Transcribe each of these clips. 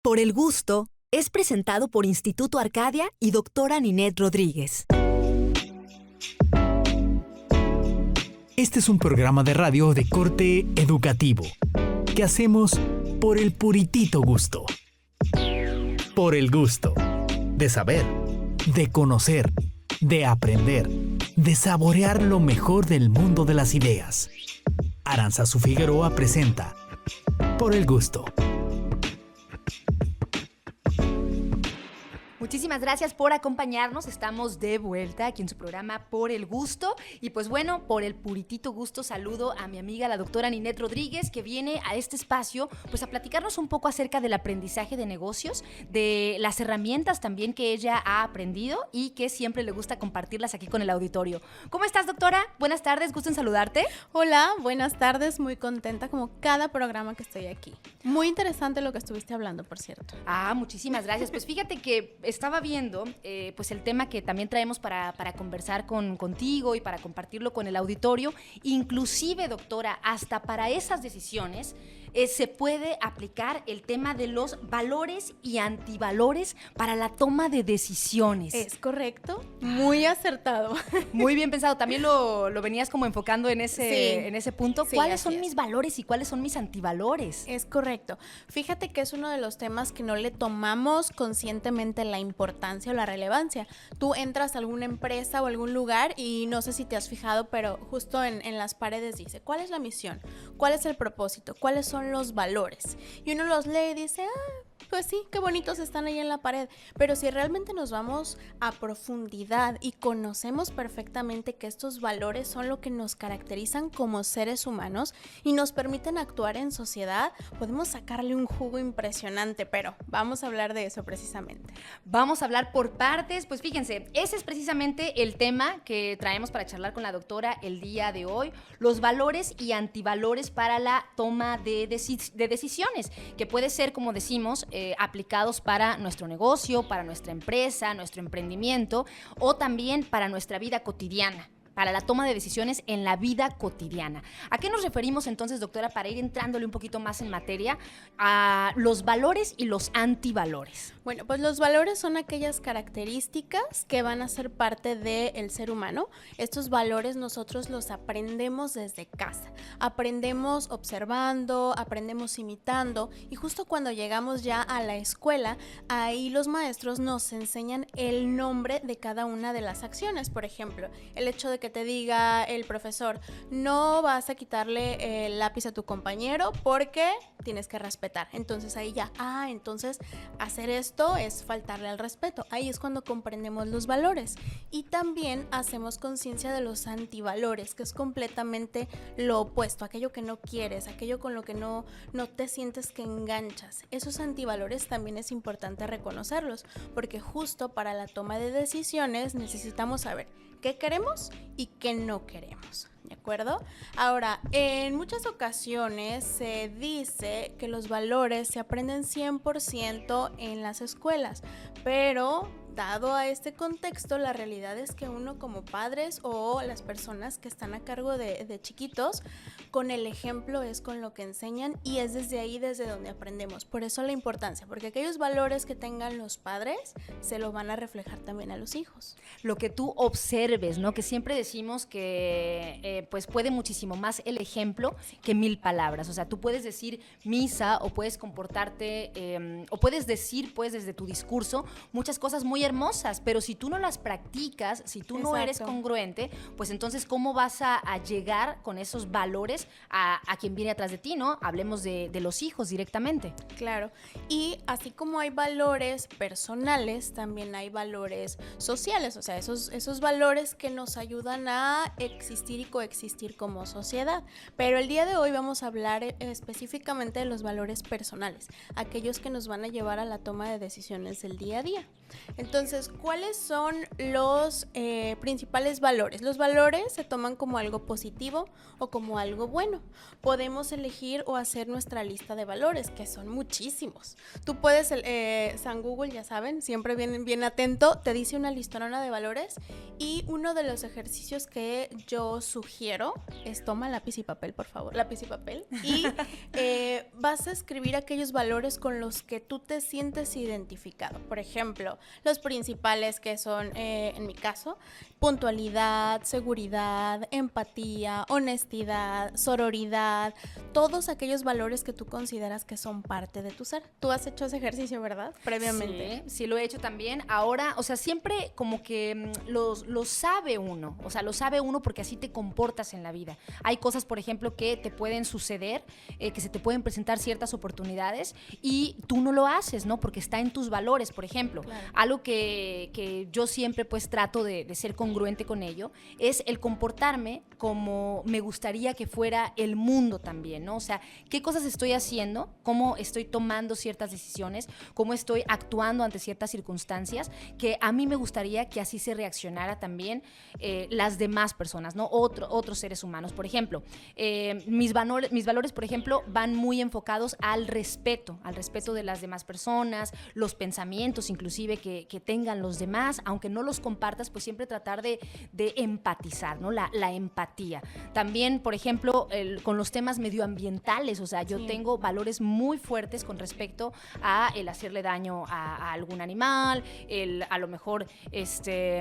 Por el Gusto es presentado por Instituto Arcadia y doctora Ninette Rodríguez. Este es un programa de radio de corte educativo que hacemos por el puritito gusto. Por el gusto de saber, de conocer, de aprender, de saborear lo mejor del mundo de las ideas. Aranzazu Figueroa presenta Por el Gusto. Muchísimas gracias por acompañarnos. Estamos de vuelta aquí en su programa Por el Gusto. Y pues bueno, por el puritito gusto saludo a mi amiga la doctora Ninette Rodríguez, que viene a este espacio pues a platicarnos un poco acerca del aprendizaje de negocios, de las herramientas también que ella ha aprendido y que siempre le gusta compartirlas aquí con el auditorio. ¿Cómo estás, doctora? Buenas tardes, gusto en saludarte. Hola, buenas tardes, muy contenta como cada programa que estoy aquí. Muy interesante lo que estuviste hablando, por cierto. Muchísimas gracias. Pues fíjate que estaba viendo pues el tema que también traemos para conversar contigo y para compartirlo con el auditorio. Inclusive, doctora, hasta para esas decisiones se puede aplicar el tema de los valores y antivalores para la toma de decisiones. Es correcto, muy acertado. Muy bien pensado. También lo venías como enfocando en ese punto. Sí, ¿Cuáles son mis valores y cuáles son mis antivalores? Es correcto. Fíjate que es uno de los temas que no le tomamos conscientemente la importancia o la relevancia. Tú entras a alguna empresa o algún lugar y no sé si te has fijado, pero justo en las paredes dice, ¿cuál es la misión? ¿Cuál es el propósito? ¿Cuáles son los valores? Y uno los lee y dice, pues sí, qué bonitos están ahí en la pared, pero si realmente nos vamos a profundidad y conocemos perfectamente que estos valores son lo que nos caracterizan como seres humanos y nos permiten actuar en sociedad, podemos sacarle un jugo impresionante, pero vamos a hablar de eso precisamente. Vamos a hablar por partes. Pues fíjense, ese es precisamente el tema que traemos para charlar con la doctora el día de hoy, los valores y antivalores para la toma de decisiones, que puede ser, como decimos, aplicados para nuestro negocio, para nuestra empresa, nuestro emprendimiento o también para nuestra vida cotidiana, para la toma de decisiones en la vida cotidiana. ¿A qué nos referimos entonces, doctora, para ir entrándole un poquito más en materia, a los valores y los antivalores? Bueno, pues los valores son aquellas características que van a ser parte del ser humano. Estos valores nosotros los aprendemos desde casa. Aprendemos observando, aprendemos imitando y justo cuando llegamos ya a la escuela, ahí los maestros nos enseñan el nombre de cada una de las acciones. Por ejemplo, el hecho de que te diga el profesor, no vas a quitarle el lápiz a tu compañero porque tienes que respetar. Entonces ahí ya, entonces hacer esto es faltarle al respeto. Ahí es cuando comprendemos los valores. Y también hacemos conciencia de los antivalores, que es completamente lo opuesto, aquello que no quieres, aquello con lo que no te sientes que enganchas. Esos antivalores también es importante reconocerlos, porque justo para la toma de decisiones necesitamos saber qué queremos y qué no queremos, ¿de acuerdo? Ahora, en muchas ocasiones se dice que los valores se aprenden 100% en las escuelas, pero dado a este contexto, la realidad es que uno como padres o las personas que están a cargo de chiquitos, con el ejemplo es con lo que enseñan y es desde ahí desde donde aprendemos. Por eso la importancia, porque aquellos valores que tengan los padres se lo van a reflejar también a los hijos. Lo que tú observes, ¿no? Que siempre decimos que pues puede muchísimo más el ejemplo que 1000 palabras. O sea, tú puedes decir misa o puedes comportarte o puedes decir pues desde tu discurso muchas cosas muy hermosas, pero si tú no las practicas, si tú no eres congruente, pues entonces ¿cómo vas a llegar con esos valores a quien viene atrás de ti, ¿no? Hablemos de los hijos directamente. Claro, y así como hay valores personales, también hay valores sociales, o sea, esos valores que nos ayudan a existir y coexistir como sociedad. Pero el día de hoy vamos a hablar específicamente de los valores personales, aquellos que nos van a llevar a la toma de decisiones del día a día. Entonces, ¿cuáles son los principales valores? Los valores se toman como algo positivo o como algo bueno. Podemos elegir o hacer nuestra lista de valores, que son muchísimos. Tú puedes, San Google, ya saben, siempre bien atento, te dice una listonona de valores y uno de los ejercicios que yo sugiero sugiero es toma lápiz y papel, por favor, lápiz y papel, y vas a escribir aquellos valores con los que tú te sientes identificado. Por ejemplo, los principales que son, en mi caso, puntualidad, seguridad, empatía, honestidad, sororidad, todos aquellos valores que tú consideras que son parte de tu ser. Tú has hecho ese ejercicio, ¿verdad? Previamente. Sí, lo he hecho también. Ahora, o sea, siempre como que lo sabe uno. O sea, lo sabe uno porque así te comportas en la vida. Hay cosas, por ejemplo, que te pueden suceder, que se te pueden presentar ciertas oportunidades y tú no lo haces, ¿no? Porque está en tus valores, por ejemplo. Claro. Algo que yo siempre pues trato de ser congruente con ello es el comportarme como me gustaría que fuera el mundo también, ¿no? O sea, ¿qué cosas estoy haciendo? ¿Cómo estoy tomando ciertas decisiones? ¿Cómo estoy actuando ante ciertas circunstancias? Que a mí me gustaría que así se reaccionara también las demás personas, ¿no? Otros seres humanos. Por ejemplo, mis valores, por ejemplo, van muy enfocados al respeto de las demás personas, los pensamientos inclusive que tengan los demás, aunque no los compartas, pues siempre tratar de empatizar, ¿no? La empatía. También, por ejemplo, con los temas medioambientales, o sea, yo tengo valores muy fuertes con respecto a el hacerle daño a algún animal, a lo mejor,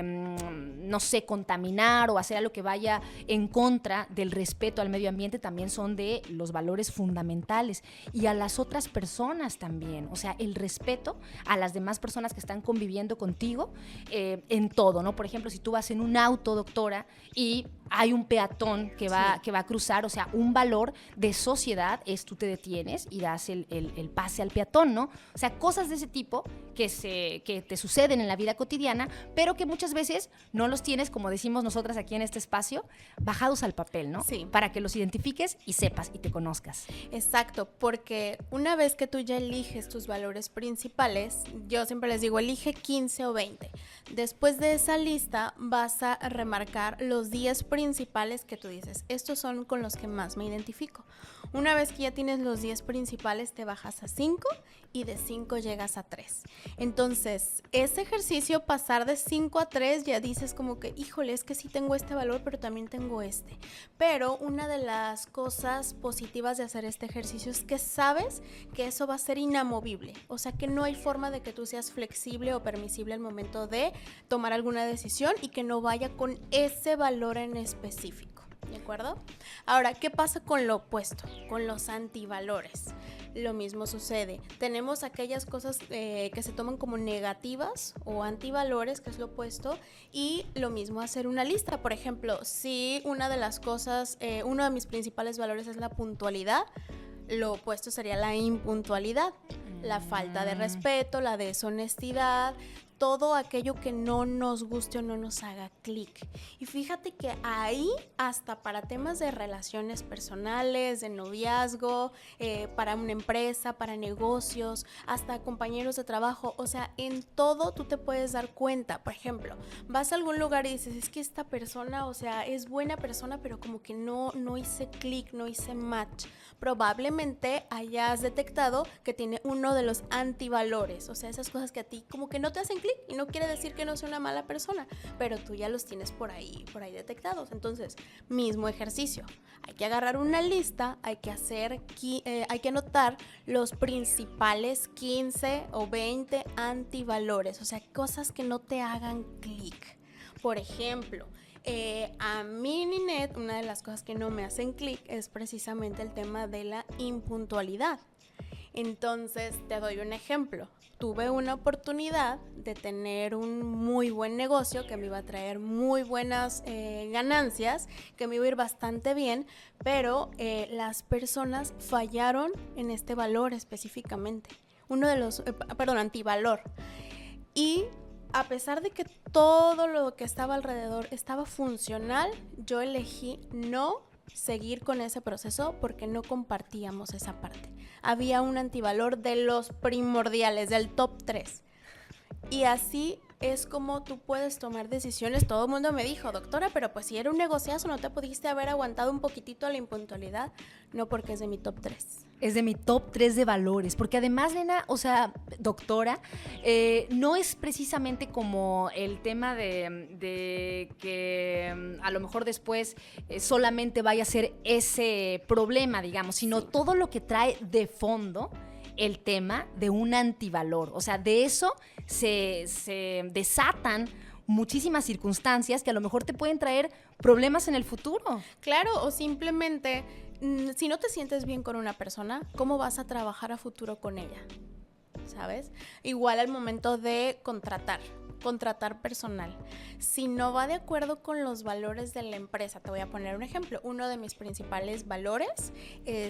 no sé, contaminar o hacer algo que vaya en contra del respeto al medio ambiente, también son de los valores fundamentales. Y a las otras personas también, o sea, el respeto a las demás personas que están conviviendo contigo en todo, ¿no? Por ejemplo, si tú vas en un auto, doctora, y hay un peatón que va a cruzar, o sea, un valor de sociedad es tú te detienes y das el pase al peatón, ¿no? O sea, cosas de ese tipo que te suceden en la vida cotidiana, pero que muchas veces no los tienes, como decimos nosotras aquí en este espacio, bajados al papel, ¿no? Sí. Para que los identifiques y sepas y te conozcas. Exacto, porque una vez que tú ya eliges tus valores principales, yo siempre les digo, elige 15 o 20. Después de esa lista vas a remarcar los 10 principales que tú dices, estos son con los que más me identifico. Una vez que ya tienes los 10 principales, te bajas a 5 y de 5 llegas a 3. Entonces, ese ejercicio, pasar de 5 a 3, ya dices como que, híjole, es que sí tengo este valor, pero también tengo este. Pero una de las cosas positivas de hacer este ejercicio es que sabes que eso va a ser inamovible. O sea, que no hay forma de que tú seas flexible o permisible al momento de tomar alguna decisión y que no vaya con ese valor en específico. ¿De acuerdo? Ahora, ¿qué pasa con lo opuesto? Con los antivalores. Lo mismo sucede. Tenemos aquellas cosas que se toman como negativas o antivalores, que es lo opuesto, y lo mismo hacer una lista. Por ejemplo, si una de las cosas, uno de mis principales valores es la puntualidad, lo opuesto sería la impuntualidad, la falta de respeto, la deshonestidad, todo aquello que no nos guste o no nos haga clic. Y fíjate que ahí, hasta para temas de relaciones personales, de noviazgo, para una empresa, para negocios, hasta compañeros de trabajo, o sea, en todo tú te puedes dar cuenta. Por ejemplo, vas a algún lugar y dices, es que esta persona, o sea, es buena persona, pero como que no hice clic, no hice match. Probablemente hayas detectado que tiene uno de los antivalores, o sea, esas cosas que a ti como que no te hacen clic, y no quiere decir que no sea una mala persona, pero tú ya los tienes por ahí detectados. Entonces, mismo ejercicio, hay que agarrar una lista, hay que anotar los principales 15 o 20 antivalores, o sea, cosas que no te hagan clic. Por ejemplo, a mí, Ninette, una de las cosas que no me hacen clic es precisamente el tema de la impuntualidad. Entonces, te doy un ejemplo. Tuve una oportunidad de tener un muy buen negocio que me iba a traer muy buenas ganancias, que me iba a ir bastante bien, pero las personas fallaron en este valor específicamente. Antivalor. Y a pesar de que todo lo que estaba alrededor estaba funcional, yo elegí no seguir con ese proceso porque no compartíamos esa parte. Había un antivalor de los primordiales, del top 3. Y así es como tú puedes tomar decisiones. Todo el mundo me dijo, doctora, pero pues si era un negociazo, ¿no te pudiste haber aguantado un poquitito a la impuntualidad? No, porque es de mi top 3. Es de mi top 3 de valores, porque además, Lena, o sea, doctora, no es precisamente como el tema de que a lo mejor después solamente vaya a ser ese problema, digamos, sino todo lo que trae de fondo el tema de un antivalor. O sea, de eso se desatan muchísimas circunstancias que a lo mejor te pueden traer problemas en el futuro. Claro, o simplemente, si no te sientes bien con una persona, ¿cómo vas a trabajar a futuro con ella? ¿Sabes? Igual al momento de contratar personal. Si no va de acuerdo con los valores de la empresa, te voy a poner un ejemplo. Uno de mis principales valores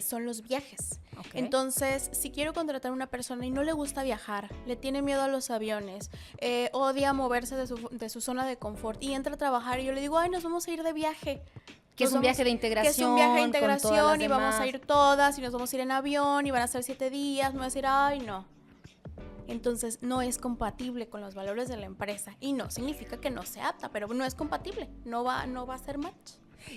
son los viajes. Okay. Entonces, si quiero contratar a una persona y no le gusta viajar, le tiene miedo a los aviones, odia moverse de su zona de confort y entra a trabajar y yo le digo, ay, nos vamos a ir de viaje. Que es un viaje de integración. Que es un viaje de integración y vamos a ir todas y nos vamos a ir en avión y van a ser 7 días. Me voy a decir, ay, no. Entonces no es compatible con los valores de la empresa y no significa que no se apta, pero no es compatible, no va a ser match.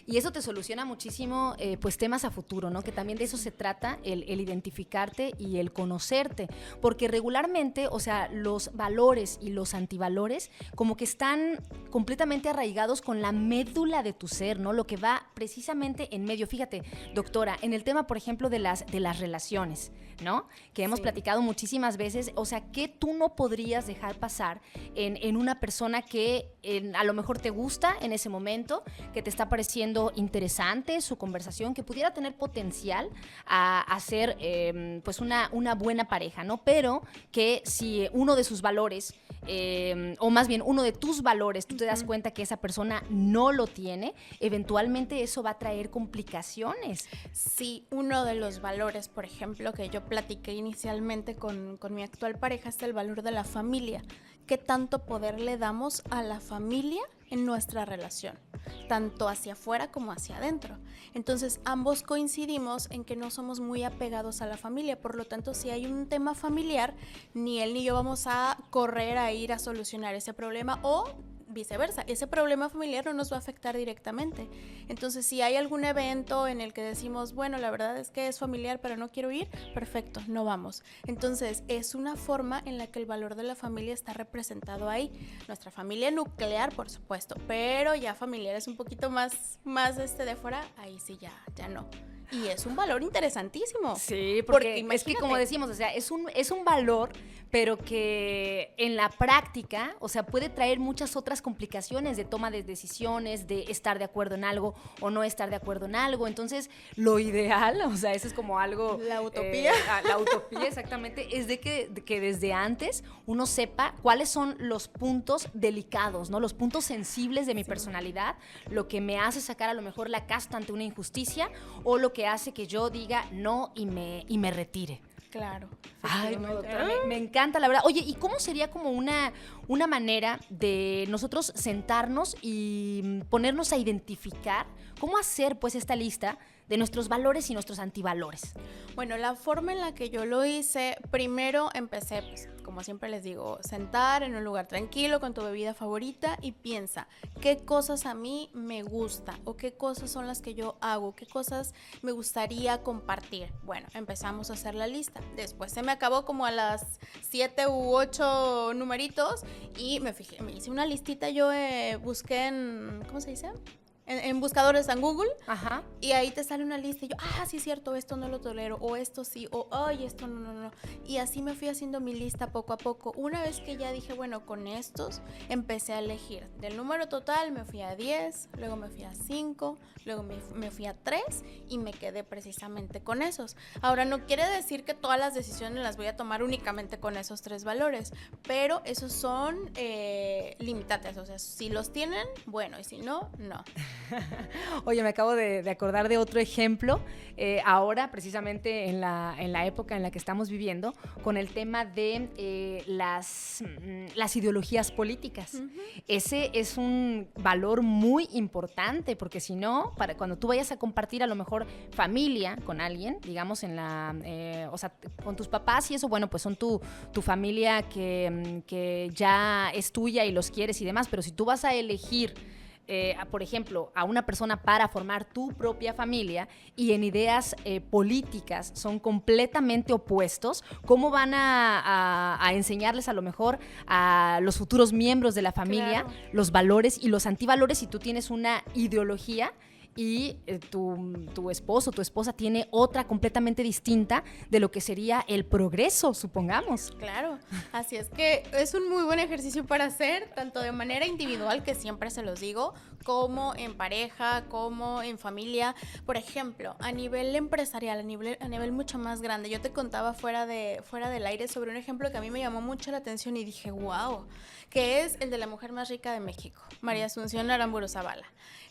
Y eso te soluciona muchísimo pues temas a futuro, ¿no? Que también de eso se trata, el identificarte y el conocerte, porque regularmente, o sea, los valores y los antivalores como que están completamente arraigados con la médula de tu ser, ¿no? Lo que va precisamente en medio. Fíjate, doctora, en el tema, por ejemplo, de las relaciones, ¿no? Que hemos platicado muchísimas veces, o sea, que tú no podrías dejar pasar en una persona que a lo mejor te gusta en ese momento, que te está pareciendo interesante su conversación, que pudiera tener potencial a ser pues una buena pareja, ¿no? Pero que si uno de sus valores, o más bien uno de tus valores, tú te das cuenta que esa persona no lo tiene, eventualmente eso va a traer complicaciones. Sí, uno de los valores, por ejemplo, que yo platiqué inicialmente con mi actual pareja es el valor de la familia. ¿Qué tanto poder le damos a la familia en nuestra relación? Tanto hacia afuera como hacia adentro. Entonces, ambos coincidimos en que no somos muy apegados a la familia. Por lo tanto, si hay un tema familiar, ni él ni yo vamos a correr a ir a solucionar ese problema o viceversa, ese problema familiar no nos va a afectar directamente. Entonces, si hay algún evento en el que decimos, bueno, la verdad es que es familiar, pero no quiero ir, perfecto, no vamos. Entonces, es una forma en la que el valor de la familia está representado ahí. Nuestra familia nuclear, por supuesto, pero ya familiares un poquito más de fuera, ahí sí ya no. Y es un valor interesantísimo. Sí, porque es que como decimos, o sea, es un valor, pero que en la práctica, o sea, puede traer muchas otras complicaciones de toma de decisiones, de estar de acuerdo en algo o no estar de acuerdo en algo. Entonces, lo ideal, o sea, eso es como algo... La utopía. La utopía, exactamente, es de que desde antes uno sepa cuáles son los puntos delicados, ¿no? Los puntos sensibles de mi personalidad, lo que me hace sacar a lo mejor la casta ante una injusticia o lo que hace que yo diga no y me retire. Claro. Ay, no, doctora, me encanta, la verdad. Oye, ¿y cómo sería como una manera de nosotros sentarnos y ponernos a identificar cómo hacer pues esta lista de nuestros valores y nuestros antivalores? Bueno, la forma en la que yo lo hice, primero empecé, pues, como siempre les digo, sentar en un lugar tranquilo con tu bebida favorita y piensa, ¿qué cosas a mí me gusta? ¿O qué cosas son las que yo hago? ¿Qué cosas me gustaría compartir? Bueno, empezamos a hacer la lista. Después se me acabó como a las 7 u 8 numeritos y me hice una listita, yo busqué en, ¿cómo se dice? En buscadores en Google. Ajá. Y ahí te sale una lista y yo, sí es cierto, esto no lo tolero, o esto sí, o ay, esto no. Y así me fui haciendo mi lista poco a poco. Una vez que ya dije, bueno, con estos empecé a elegir. Del número total me fui a 10, luego me fui a 5, luego me fui a 3 y me quedé precisamente con esos. Ahora, no quiere decir que todas las decisiones las voy a tomar únicamente con esos 3 valores, pero esos son limitantes. O sea, si los tienen, bueno, y si no, no. Oye, me acabo de acordar de otro ejemplo, ahora precisamente en la época en la que estamos viviendo, con el tema de las ideologías políticas. Uh-huh. Ese es un valor muy importante, porque si no, cuando tú vayas a compartir a lo mejor familia con alguien, digamos o sea, con tus papás y eso, bueno, pues son tu familia que ya es tuya y los quieres y demás, pero si tú vas a elegir por ejemplo, a una persona para formar tu propia familia y en ideas políticas son completamente opuestos, ¿cómo van a enseñarles a lo mejor a los futuros miembros de la familia los valores y los antivalores si tú tienes una ideología y tu esposo, tu esposa tiene otra completamente distinta de lo que sería el progreso, supongamos? Claro, así es que es un muy buen ejercicio para hacer, tanto de manera individual, que siempre se los digo, como en pareja, como en familia. Por ejemplo, a nivel empresarial, a nivel mucho más grande. Yo te contaba fuera del aire sobre un ejemplo que a mí me llamó mucho la atención y dije, wow, que es el de la mujer más rica de México, María Asunción Aramburu Zavala.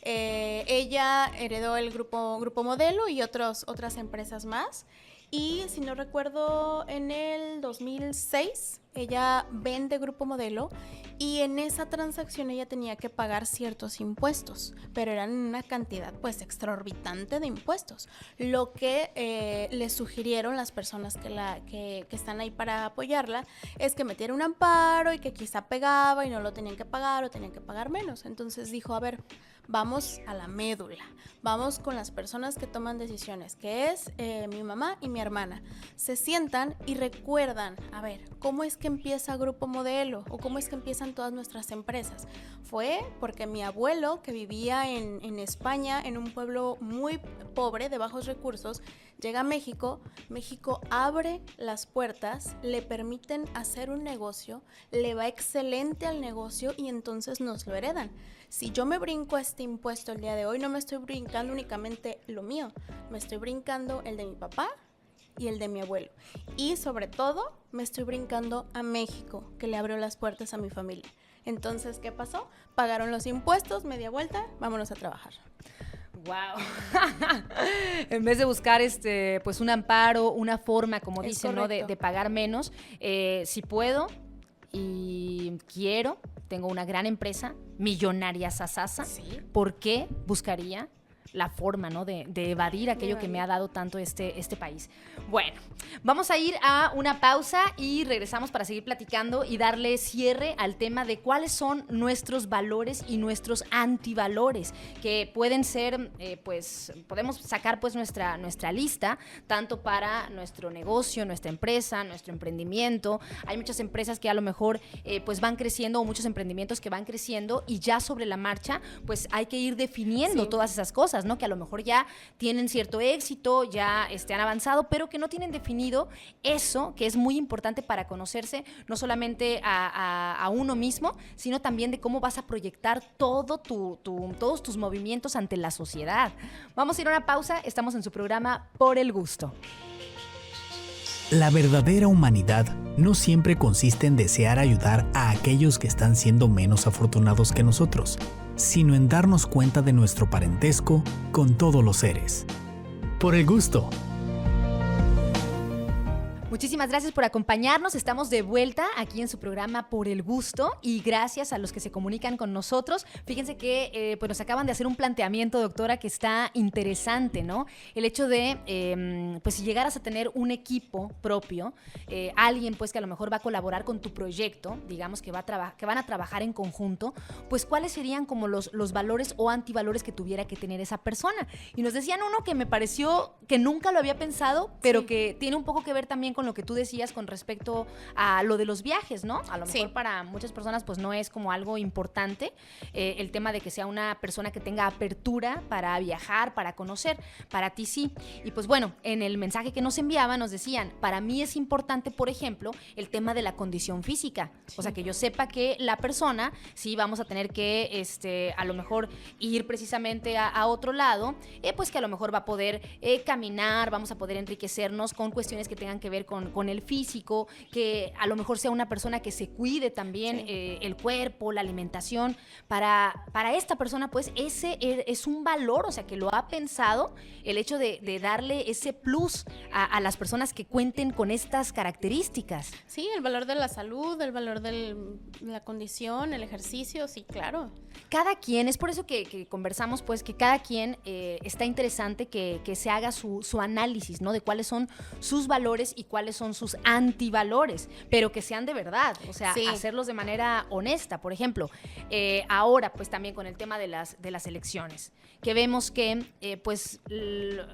Ella heredó el grupo Modelo y otras empresas más. Y si no recuerdo, en el 2006 ella vende Grupo Modelo y en esa transacción ella tenía que pagar ciertos impuestos, pero eran una cantidad pues exorbitante de impuestos. Lo que le sugirieron las personas que están ahí para apoyarla es que metiera un amparo y que quizá pegaba y no lo tenían que pagar o tenían que pagar menos. Entonces dijo, a ver, vamos a la médula, vamos con las personas que toman decisiones, que es mi mamá y mi hermana. Se sientan y recuerdan, a ver, ¿cómo es que empieza Grupo Modelo? ¿O cómo es que empiezan todas nuestras empresas? Fue porque mi abuelo, que vivía en España, en un pueblo muy pobre, de bajos recursos, llega a México abre las puertas, le permiten hacer un negocio, le va excelente al negocio y entonces nos lo heredan. Si yo me brinco este impuesto el día de hoy, no me estoy brincando únicamente lo mío, me estoy brincando el de mi papá y el de mi abuelo. Y sobre todo, me estoy brincando a México, que le abrió las puertas a mi familia. Entonces, ¿qué pasó? Pagaron los impuestos, media vuelta, vámonos a trabajar. Wow. En vez de buscar pues un amparo, una forma, como dicen, ¿no? de pagar menos, si puedo y quiero, tengo una gran empresa, millonaria sasasa, ¿sí? ¿Por qué buscaría la forma, ¿no? de evadir aquello que me ha dado tanto este país? Bueno, vamos a ir a una pausa y regresamos para seguir platicando y darle cierre al tema de cuáles son nuestros valores y nuestros antivalores, que pueden ser, pues, podemos sacar pues nuestra lista, tanto para nuestro negocio, nuestra empresa, nuestro emprendimiento. Hay muchas empresas que a lo mejor pues van creciendo, o muchos emprendimientos que van creciendo y ya sobre la marcha, pues hay que ir definiendo todas esas cosas, ¿no? Que a lo mejor ya tienen cierto éxito, ya han avanzado, pero que no tienen definido eso que es muy importante para conocerse, no solamente a uno mismo, sino también de cómo vas a proyectar todos tus movimientos ante la sociedad. Vamos a ir a una pausa, estamos en su programa Por el Gusto. La verdadera humanidad no siempre consiste en desear ayudar a aquellos que están siendo menos afortunados que nosotros, sino en darnos cuenta de nuestro parentesco con todos los seres. Por el gusto. Muchísimas gracias por acompañarnos. Estamos de vuelta aquí en su programa Por el Gusto y gracias a los que se comunican con nosotros. Fíjense que pues nos acaban de hacer un planteamiento, doctora, que está interesante, ¿no? El hecho de, pues si llegaras a tener un equipo propio, alguien pues que a lo mejor va a colaborar con tu proyecto, digamos que van a trabajar en conjunto, pues cuáles serían como los valores o antivalores que tuviera que tener esa persona. Y nos decían uno que me pareció que nunca lo había pensado, pero que tiene un poco que ver también con lo que tú decías con respecto a lo de los viajes, ¿no? A lo mejor para muchas personas pues no es como algo importante el tema de que sea una persona que tenga apertura para viajar, para conocer. Para ti sí. Y pues bueno, en el mensaje que nos enviaban nos decían, para mí es importante, por ejemplo, el tema de la condición física. O sea, que yo sepa que la persona, sí, vamos a tener que a lo mejor ir precisamente a otro lado, pues que a lo mejor va a poder caminar, vamos a poder enriquecernos con cuestiones que tengan que ver con el físico, que a lo mejor sea una persona que se cuide también el cuerpo, la alimentación. Para esta persona, pues, ese es un valor, o sea, que lo ha pensado, el hecho de darle ese plus a las personas que cuenten con estas características. Sí, el valor de la salud, el valor de la condición, el ejercicio, sí, claro. Cada quien, es por eso que conversamos, pues, que cada quien está interesante que se haga su análisis, ¿no? De cuáles son sus valores y cuáles cuáles son sus antivalores, pero que sean de verdad, o sea, Sí. hacerlos de manera honesta. Por ejemplo, ahora pues también con el tema de las elecciones, que vemos que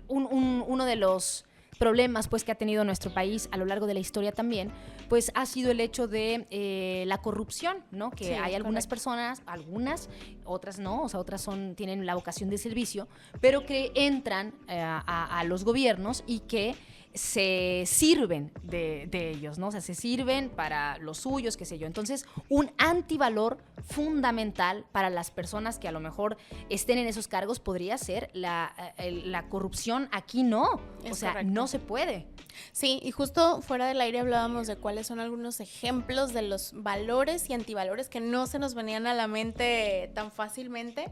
uno de los problemas pues que ha tenido nuestro país a lo largo de la historia también, pues ha sido el hecho de la corrupción, ¿no? Que Sí, hay algunas correcto. personas, algunas, otras no, o sea, otras tienen la vocación de servicio, pero que entran a los gobiernos y que se sirven de ellos, ¿no? O sea, se sirven para los suyos, qué sé yo. Entonces, un antivalor fundamental para las personas que a lo mejor estén en esos cargos podría ser la corrupción. Aquí no, o Es sea, correcto. no se puede. Sí, y justo fuera del aire hablábamos de cuáles son algunos ejemplos de los valores y antivalores que no se nos venían a la mente tan fácilmente.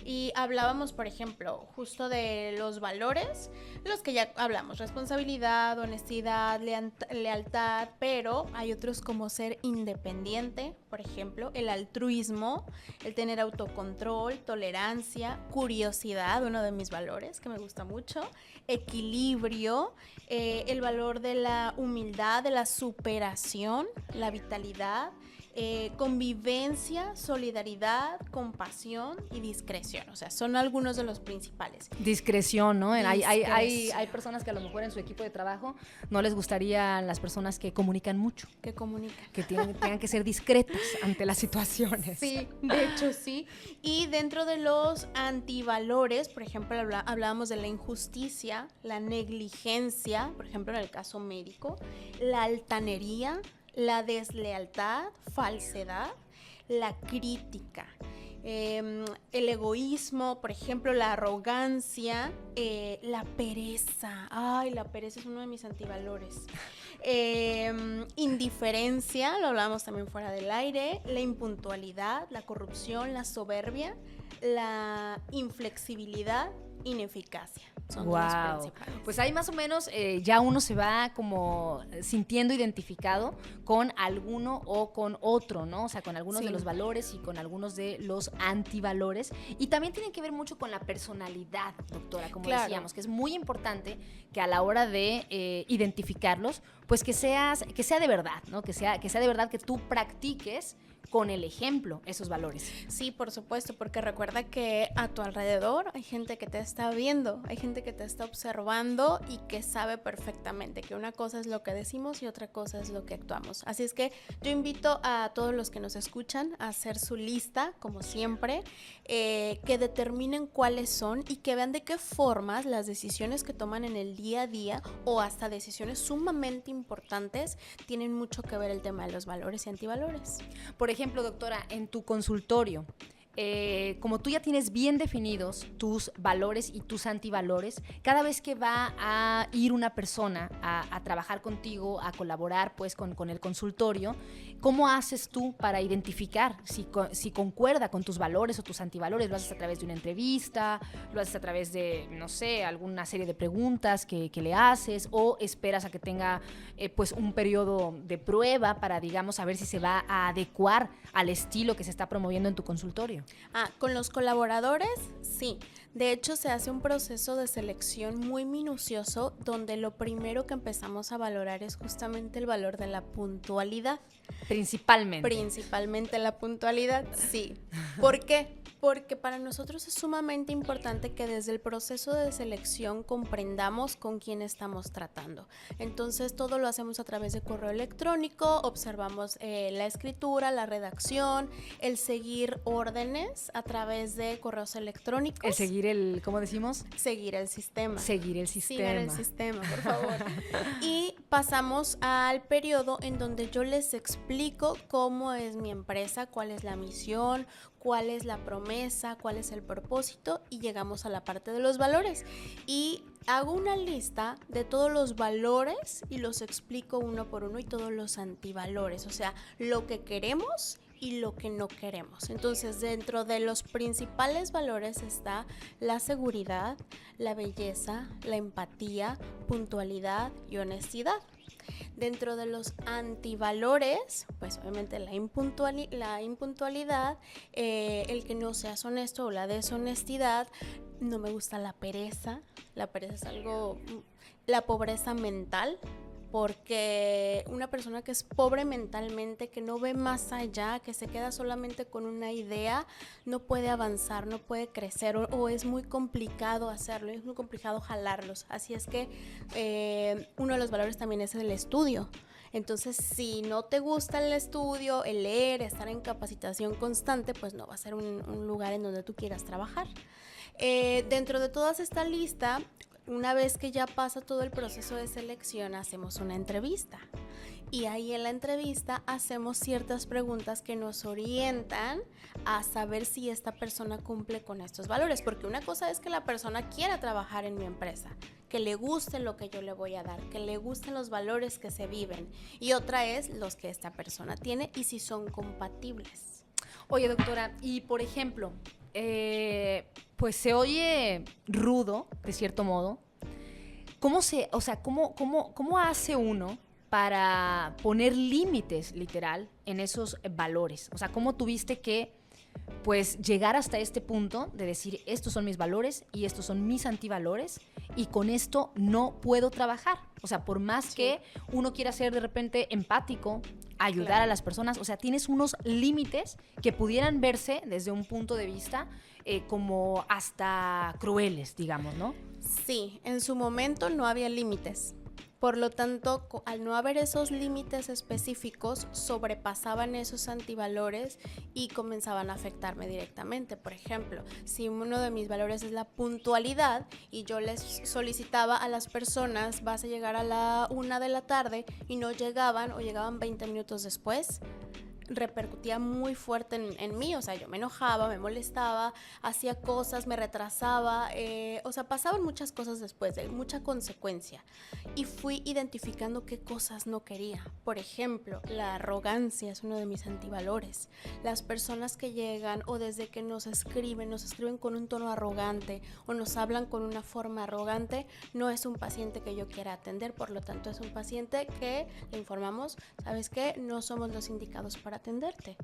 Y hablábamos, por ejemplo, justo de los valores, los que ya hablamos, responsabilidad, honestidad, lealtad, pero hay otros como ser independiente, por ejemplo, el altruismo, el tener autocontrol, tolerancia, curiosidad, uno de mis valores que me gusta mucho, equilibrio, el valor de la humildad, de la superación, la vitalidad, convivencia, solidaridad, compasión y discreción. O sea, son algunos de los principales. Discreción, ¿no? Hay Discreción. personas que a lo mejor en su equipo de trabajo no les gustarían las personas que comunican mucho, Que comunican. que tengan que ser discretas ante las situaciones. Sí, de hecho sí. Y dentro de los antivalores, por ejemplo, hablábamos de la injusticia, la negligencia, por ejemplo, en el caso médico, la altanería, la deslealtad, falsedad, la crítica, el egoísmo, por ejemplo, la arrogancia, la pereza. Ay, la pereza es uno de mis antivalores. Indiferencia, lo hablamos también fuera del aire, la impuntualidad, la corrupción, la soberbia, la inflexibilidad, ineficacia. Son de los Wow. principales. Pues ahí más o menos ya uno se va como sintiendo identificado con alguno o con otro, ¿no? O sea, con algunos Sí. de los valores y con algunos de los antivalores. Y también tienen que ver mucho con la personalidad, doctora, como Claro. decíamos, que es muy importante que a la hora de identificarlos, pues que sea de verdad, ¿no? Que sea de verdad que tú practiques con el ejemplo esos valores. Sí, por supuesto, porque recuerda que a tu alrededor hay gente que te está viendo, hay gente que te está observando y que sabe perfectamente que una cosa es lo que decimos y otra cosa es lo que actuamos. Así es que yo invito a todos los que nos escuchan a hacer su lista, como siempre, que determinen cuáles son y que vean de qué formas las decisiones que toman en el día a día o hasta decisiones sumamente importantes tienen mucho que ver el tema de los valores y antivalores. Por ejemplo, doctora, en tu consultorio, como tú ya tienes bien definidos tus valores y tus antivalores, cada vez que va a ir una persona a trabajar contigo, a colaborar pues con el consultorio, ¿cómo haces tú para identificar si concuerda con tus valores o tus antivalores? ¿Lo haces a través de una entrevista? ¿Lo haces a través de, no sé, alguna serie de preguntas que le haces? ¿O esperas a que tenga pues un periodo de prueba para, digamos, saber si se va a adecuar al estilo que se está promoviendo en tu consultorio? Con los colaboradores, sí. De hecho, se hace un proceso de selección muy minucioso donde lo primero que empezamos a valorar es justamente el valor de la puntualidad. Principalmente. Principalmente la puntualidad, sí. ¿Por qué? Porque para nosotros es sumamente importante que desde el proceso de selección comprendamos con quién estamos tratando. Entonces todo lo hacemos a través de correo electrónico, observamos la escritura, la redacción, el seguir órdenes a través de correos electrónicos. El seguir ¿cómo decimos? Seguir el sistema. Seguir el sistema. Sigan el sistema, por favor. Y pasamos al periodo en donde yo les explico cómo es mi empresa, cuál es la misión, cuál es la promesa, cuál es el propósito y llegamos a la parte de los valores. Y hago una lista de todos los valores y los explico uno por uno y todos los antivalores, o sea, lo que queremos y lo que no queremos. Entonces, dentro de los principales valores está la seguridad, la belleza, la empatía, puntualidad y honestidad. Dentro de los antivalores, pues obviamente la impuntualidad, el que no seas honesto o la deshonestidad. No me gusta la pereza es algo, la pobreza mental porque una persona que es pobre mentalmente, que no ve más allá, que se queda solamente con una idea, no puede avanzar, no puede crecer o es muy complicado hacerlo, es muy complicado jalarlos. Así es que uno de los valores también es el estudio. Entonces, si no te gusta el estudio, el leer, estar en capacitación constante, pues no va a ser un lugar en donde tú quieras trabajar. Dentro de toda esta lista, una vez que ya pasa todo el proceso de selección, hacemos una entrevista. Y ahí en la entrevista hacemos ciertas preguntas que nos orientan a saber si esta persona cumple con estos valores. Porque una cosa es que la persona quiera trabajar en mi empresa, que le guste lo que yo le voy a dar, que le gusten los valores que se viven. Y otra es los que esta persona tiene y si son compatibles. Oye, doctora, y por ejemplo, pues se oye rudo, de cierto modo. ¿Cómo hace uno para poner límites, literal, en esos valores? O sea, ¿cómo tuviste que, pues, llegar hasta este punto de decir, estos son mis valores y estos son mis antivalores y con esto no puedo trabajar? O sea, por más que uno quiera ser de repente empático, ayudar a las personas, o sea, tienes unos límites que pudieran verse desde un punto de vista como hasta crueles, digamos, ¿no? Sí, en su momento no había límites. Por lo tanto, al no haber esos límites específicos, sobrepasaban esos antivalores y comenzaban a afectarme directamente. Por ejemplo, si uno de mis valores es la puntualidad y yo les solicitaba a las personas, vas a llegar a la 1 de la tarde y no llegaban o llegaban 20 minutos después, repercutía muy fuerte en mí, o sea, yo me enojaba, me molestaba, hacía cosas, me retrasaba, o sea, pasaban muchas cosas después, de mucha consecuencia, y fui identificando qué cosas no quería. Por ejemplo, la arrogancia es uno de mis antivalores. Las personas que llegan o desde que nos escriben con un tono arrogante o nos hablan con una forma arrogante, no es un paciente que yo quiera atender, por lo tanto es un paciente que le informamos, ¿sabes qué? No somos los indicados para atenderte.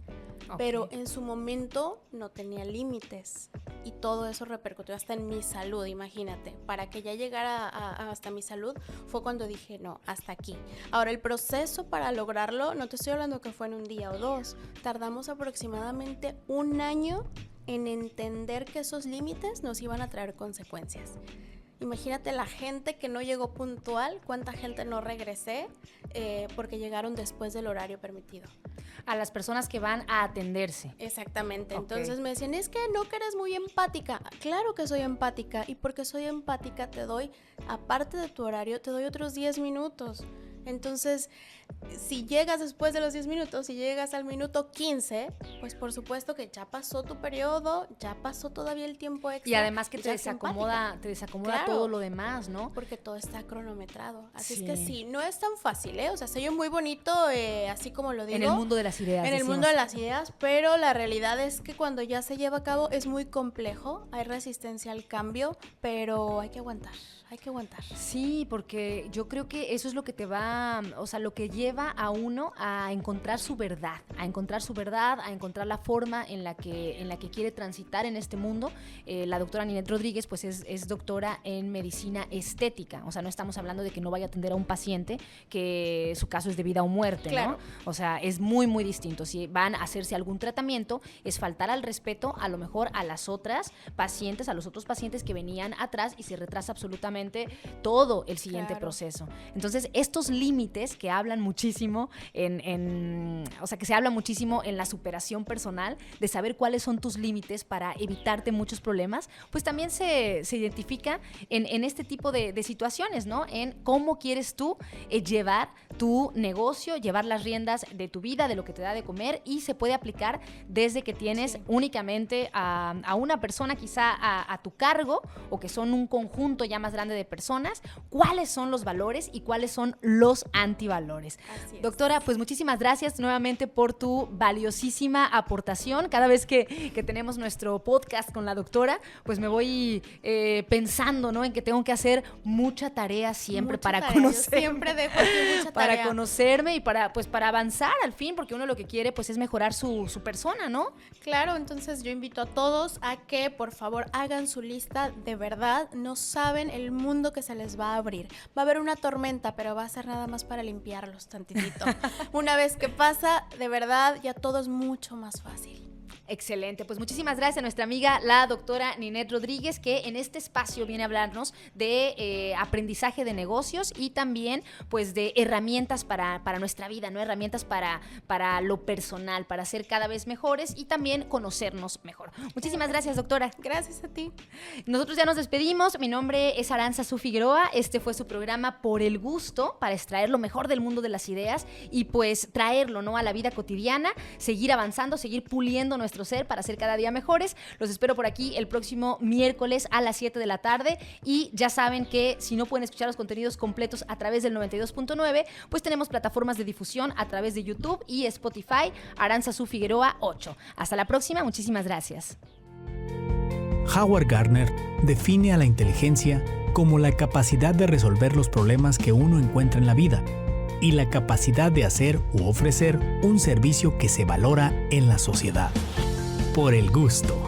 Okay. Pero en su momento no tenía límites y todo eso repercutió hasta en mi salud, imagínate. Para que ya llegara hasta mi salud fue cuando dije, no, hasta aquí. Ahora, el proceso para lograrlo, no te estoy hablando que fue en un día o dos, tardamos aproximadamente 1 año en entender que esos límites nos iban a traer consecuencias. Imagínate la gente que no llegó puntual, cuánta gente no regresé porque llegaron después del horario permitido. A las personas que van a atenderse. Exactamente. Okay. Entonces me decían, es que no, que eres muy empática. Claro que soy empática, y porque soy empática te doy, aparte de tu horario, te doy otros 10 minutos. Entonces, si llegas después de los 10 minutos, si llegas al minuto 15, pues por supuesto que ya pasó tu periodo, ya pasó todavía el tiempo extra. Y además que te desacomoda claro, todo lo demás, ¿no? Porque todo está cronometrado. Así es que sí, no es tan fácil, ¿eh? O sea, se oye muy bonito, así como lo digo. En el mundo de las ideas. En el mundo de las ideas, pero la realidad es que cuando ya se lleva a cabo es muy complejo, hay resistencia al cambio, pero hay que aguantar. Sí, porque yo creo que eso es lo que te va, o sea, lo que lleva a uno a encontrar su verdad, a encontrar la forma en la que quiere transitar en este mundo. La doctora Ninette Rodríguez, pues es doctora en medicina estética, o sea, no estamos hablando de que no vaya a atender a un paciente que su caso es de vida o muerte, claro, ¿no? O sea, es muy, muy distinto. Si van a hacerse algún tratamiento, es faltar al respeto a lo mejor a las otras pacientes, a los otros pacientes que venían atrás y se retrasa absolutamente todo el siguiente proceso. Entonces, estos límites que hablan muchísimo o sea, que se habla muchísimo en la superación personal, de saber cuáles son tus límites para evitarte muchos problemas, pues también se identifica en este tipo de situaciones, ¿no? En cómo quieres tú llevar tu negocio, llevar las riendas de tu vida, de lo que te da de comer, y se puede aplicar desde que tienes únicamente a una persona quizá a tu cargo, o que son un conjunto ya más grande de personas, cuáles son los valores y cuáles son los antivalores. es. Así es. Doctora, pues muchísimas gracias nuevamente por tu valiosísima aportación. Cada vez que tenemos nuestro podcast con la doctora, pues me voy pensando, ¿no? En que tengo que hacer mucha tarea siempre para conocerme. Siempre dejo aquí mucha tarea. Para conocerme y para avanzar al fin, porque uno lo que quiere pues es mejorar su persona, ¿no? Claro, entonces yo invito a todos a que por favor hagan su lista. De verdad, no saben el mundo que se les va a abrir. Va a haber una tormenta, pero va a ser nada más para limpiarlos tantitito. Una vez que pasa, de verdad, ya todo es mucho más fácil. Excelente, pues muchísimas gracias a nuestra amiga la doctora Ninette Rodríguez, que en este espacio viene a hablarnos de aprendizaje de negocios y también pues de herramientas para nuestra vida, ¿no? Herramientas para lo personal, para ser cada vez mejores y también conocernos mejor. Muchísimas gracias, doctora. Gracias a ti. Nosotros ya nos despedimos. Mi nombre es Arantzazu Figueroa. Este fue su programa Por el Gusto, para extraer lo mejor del mundo de las ideas y pues traerlo, ¿no? A la vida cotidiana, seguir avanzando, seguir puliendo nuestro ser para ser cada día mejores. Los espero por aquí el próximo miércoles a las 7 de la tarde y ya saben que si no pueden escuchar los contenidos completos a través del 92.9, pues tenemos plataformas de difusión a través de YouTube y Spotify, Arantzazu Figueroa 8. Hasta la próxima, muchísimas gracias. Howard Gardner define a la inteligencia como la capacidad de resolver los problemas que uno encuentra en la vida y la capacidad de hacer u ofrecer un servicio que se valora en la sociedad. Por el gusto.